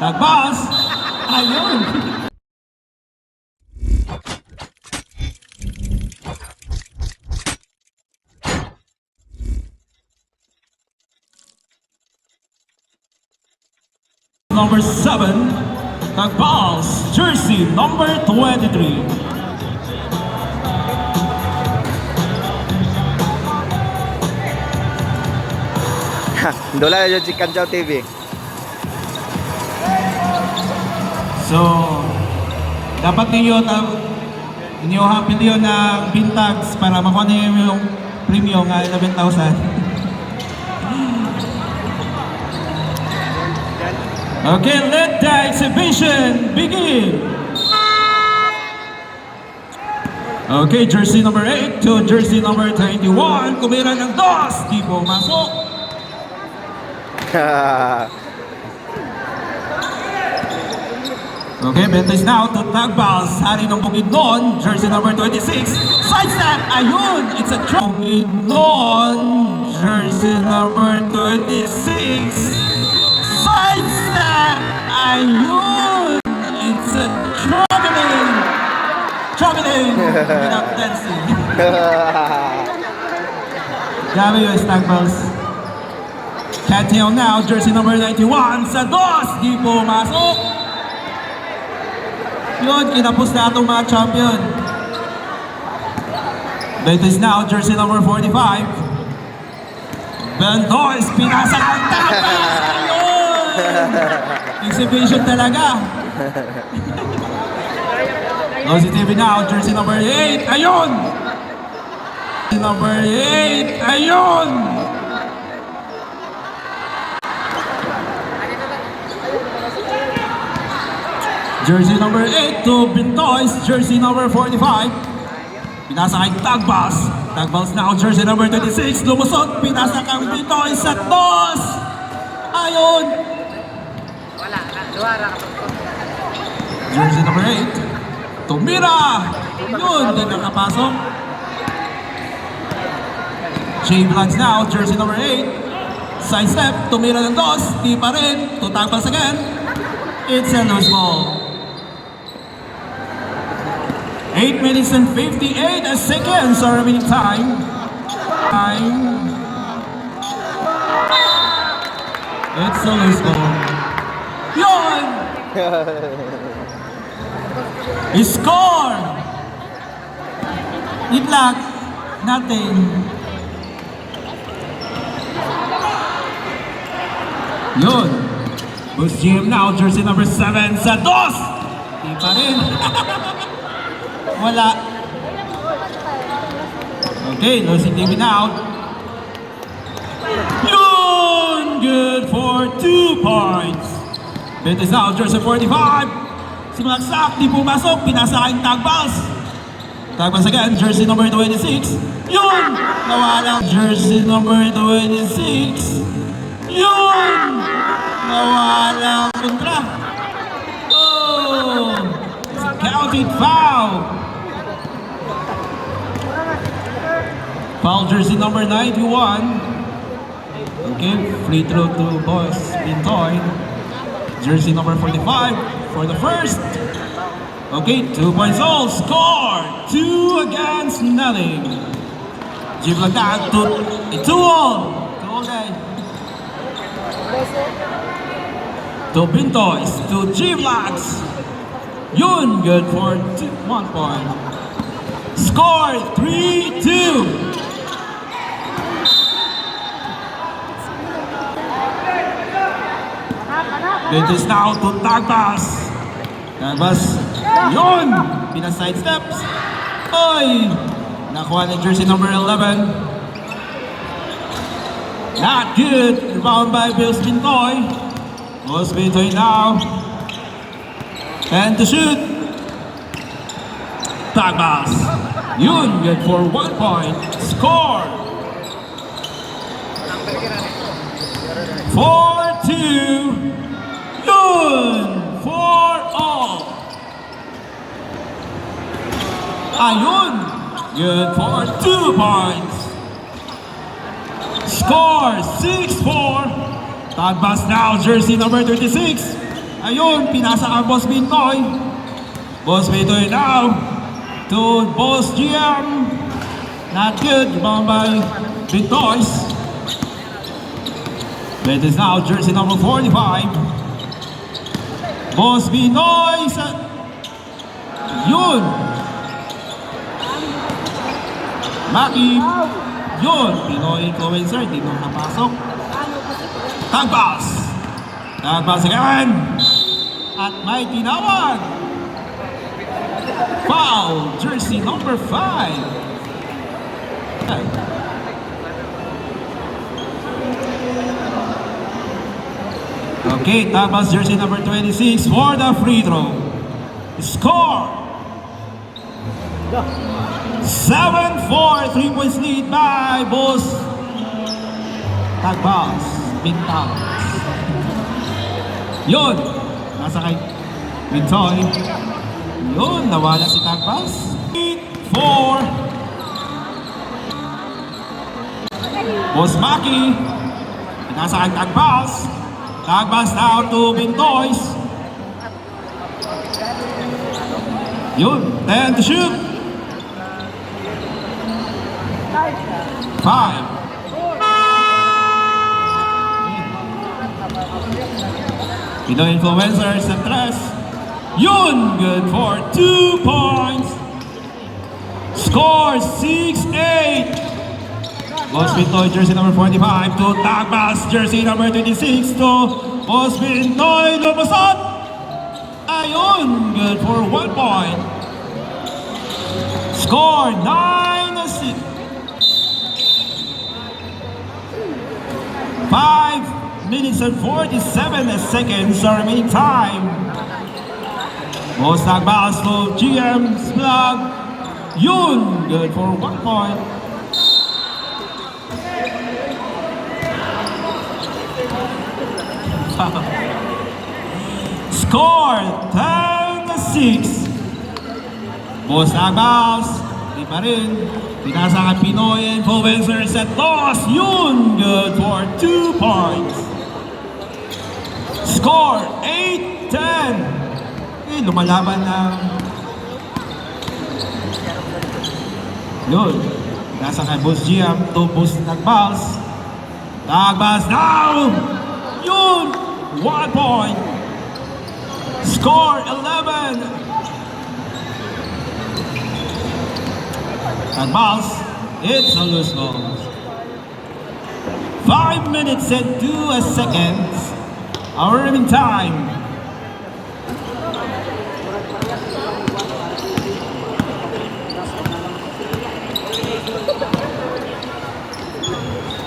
Tagbas. Ayun. Number 7, Tagbas, jersey number 23. Dola na yung Kanjaw TV. So, dapat ninyo hapin yun ng pintags para makuha niyo yung premium nga 11,000. Okay, let the exhibition begin. Okay, jersey number 8 to jersey number 21. Kumira ng dos, di po masok. Okay, Bentes now to Tagbas. Hari ng Bukidnon, jersey number 26. Side step, ayun, it's a drop. Bukidnon, jersey number 26. Side step, ayun, it's a traveling without dancing. Grabe yung Tagbas. Cattail now, jersey number 91. Sa dos, di po masok. Yun, kinapos na itong mga champion. Latest now, jersey number 45. Bendois, pinasa ang Tagbas. Ayun! Exhibition talaga. Losi TV now, jersey number 8. Ayun! Jersey number 8. Ayun! Jersey number 8 to Bendois, jersey number 45. Pinasa kay Tagbas. Tagbas now, jersey number 26. Lumusot, pinasa kay Bendois sa dos. Ayun! Wala, luwara ka. Jersey number 8. Tumira! Yun, di nakapasok. Jay Vlogs now, jersey number 8. Side step, tumira ng dos. Di pa rin. To Tagbas again. It's a loose ball. 8 minutes and 58 seconds are remaining time. It's a loose ball. Yun! Score! Itlak. Nothing. Yun. Boost GM now, jersey number 7 sa dos! Di pa rin. Wala. Okay, Losi TV now. Yun! Good for 2 points. Betis now, jersey 45. Simulaksak, di pumasok, pinasa kayong Tagbas. Tagbas again, jersey number 26. Yun! Nawala. Jersey number 26. Yun! Nawala ang kontra. Oh! It's a counted foul. Foul jersey number 91. Okay, free throw to Boss Pintoy. Jersey number 45 for the first. Okay, 2 points all. Score! 2 against nothing. Jim Lagdag to 2 all. 2 all guys. To Pintoy, to Jim Lags. Yun, good for 1 point. Score 3-2. It is now to Tagbas. Tagbas, yun! Pinaside steps. Oy! Nakuha ni jersey number 11. Not good. Rebound by Bills Pintoy. Bills Pintoy now. And to shoot. Tagbas. Yun, good for 1 point. Score. 4-2. Yun! 4 all. Ayun! Good for 2 points. Score 6-4. Tagbas now, jersey number 36. Ayun, pinasa ang Boss Bintoy. Boss Bintoy now to Boss GM. Not good, rebound by Bintoys. It is now jersey number 45. Boss Bintoy. Yun. Maki. Yun. Pinoy influencer. Di mo napasok. Tagbas. Tagbas again. At may tinawag. Foul. Jersey number 5. Okay, Tagbas jersey number 26 for the free throw. Score! 7-4, 3 points lead by Boss Tagbas. Bintang. Yun, nasa kay Bintoy. Yun, nawala si Tagbas. 8-4. Boss Maki. Nasa kay Tagbas. Tagbas now to Bintoys. Yun, 10 to shoot. 5. Pinoy influencers sa tres. Yun, good for 2 points. Score 6-8. Boss Bintoy jersey number 45 to Tagbas jersey number 26 to Boss Bintoy lumusot. Ayun, good for 1 point. Score 9-6. 5 minutes and 47 seconds are remaining time. Boss Tagbas to GM's vlog. Yun, good for 1 point. Score 10-6. Boss Tagbas, di pa rin. Pinasa ka Pinoy influencers at loss. Yun, good for 2 points. Score 8-10. Lumalaban ng yun. Pinasa kay Boss GM to Boss Tagbas. Tagbas now. Yun, 1 point. Score 11. Tagbas, it's a loose ball. 5 minutes and 2 seconds. Our remaining time.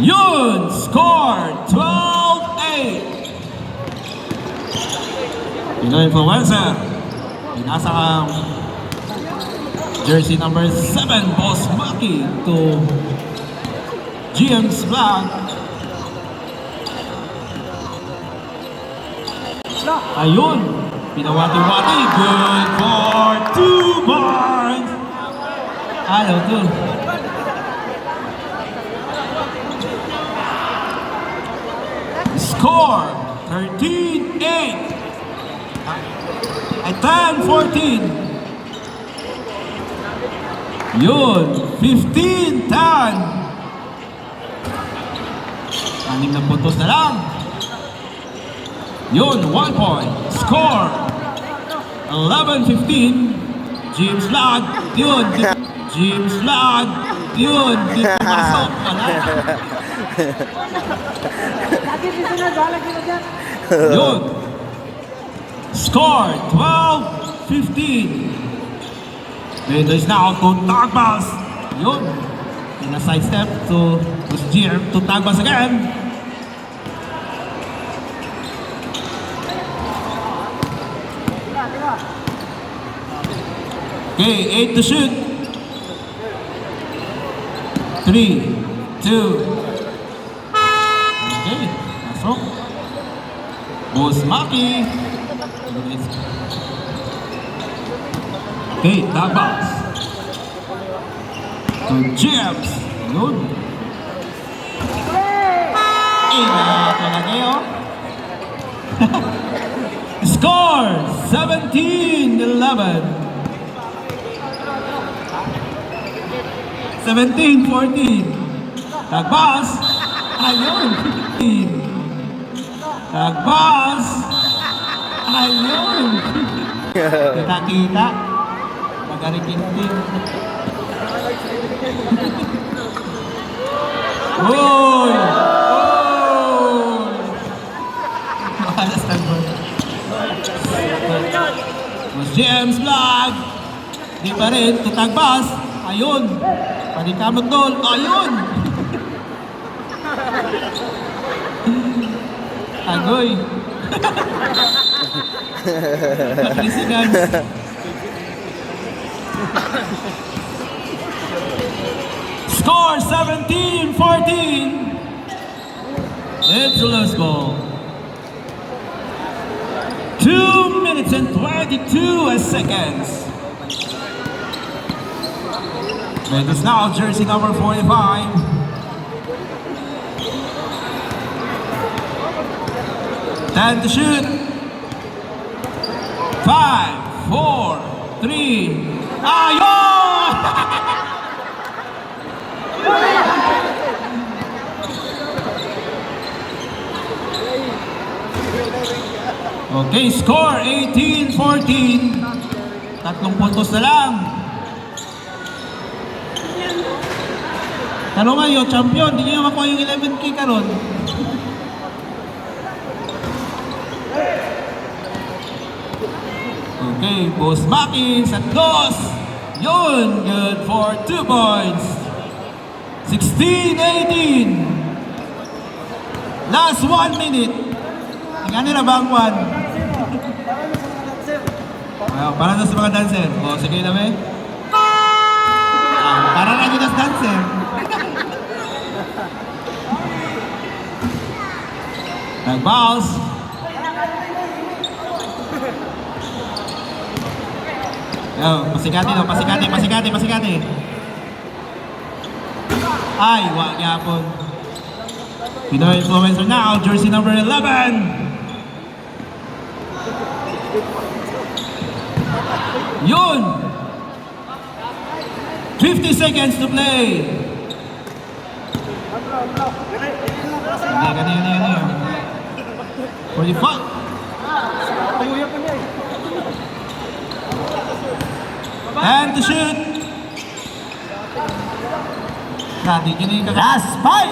Yun, score 12-8. Pinoy influencer. Pinasa ang jersey number 7, Boss Maki to GM's vlog. Ayun, pinawati-wati. Good for 2 points. Ano to? Score 13-8. At 10-14. Yun, 15-10. 6 na puntos na lang. Yun, 1 point. Score 11-15. James Vlog. Yun, James Vlog. Yun, dito masok. Wala. Yun. Score 12-15. It is now to Tagbas. Yun. In a side step to GM to Tagbas again. Okay, 8 to shoot. 3, 2. Okay, masok. Boss Maki. Okay, Tagbas. To James. Yun. Ina talaga yun. Score 17-11. 17-14. Tagbas. Ayun. 15. Tagbas. Ayun. Kita-kita. Magarikintin. Uy! Uy! Mahalas na ba? Mas James Vlog. Di pa rin. Tutagbas. Ayun. Panikamot doon. Ayun. Agoy. 3 seconds. Score 17-14. It's a loose ball. 2 minutes and 22 seconds. It is now jersey number 45. Time to shoot. 5, 4, 3. Ayun! Okay, score 18-14. 3 puntos na lang. Talo kayo, champion. Di nyo makuha yung 11K karon. Okay, Boss Maki, Santos. Yun, good for 2 points. 16-18. Last 1 minute. Tingnan nila ba ang 1? Para na sa mga dancer. O, sige na ba? Para na kita sa dancer. Nag-bounce. Pasikati no, pasikati. Ay, wag yapon. Pinoy influencer now, jersey number 11. Yun! 50 seconds to play. Ganyan. 45. And to shoot. Grabe, yun yung kakas. Bye!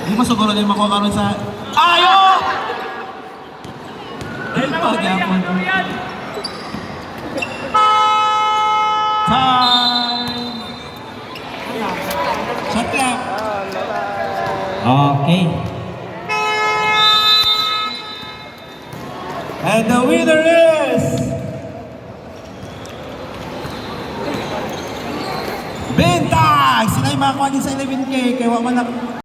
Hindi mo siguro din makuha karon sa... Ayo! Pagyapon. Time! Shot clock. Okay. And the winner is... Bintag! Sila yung makakuha din sa 11K. Kaya wala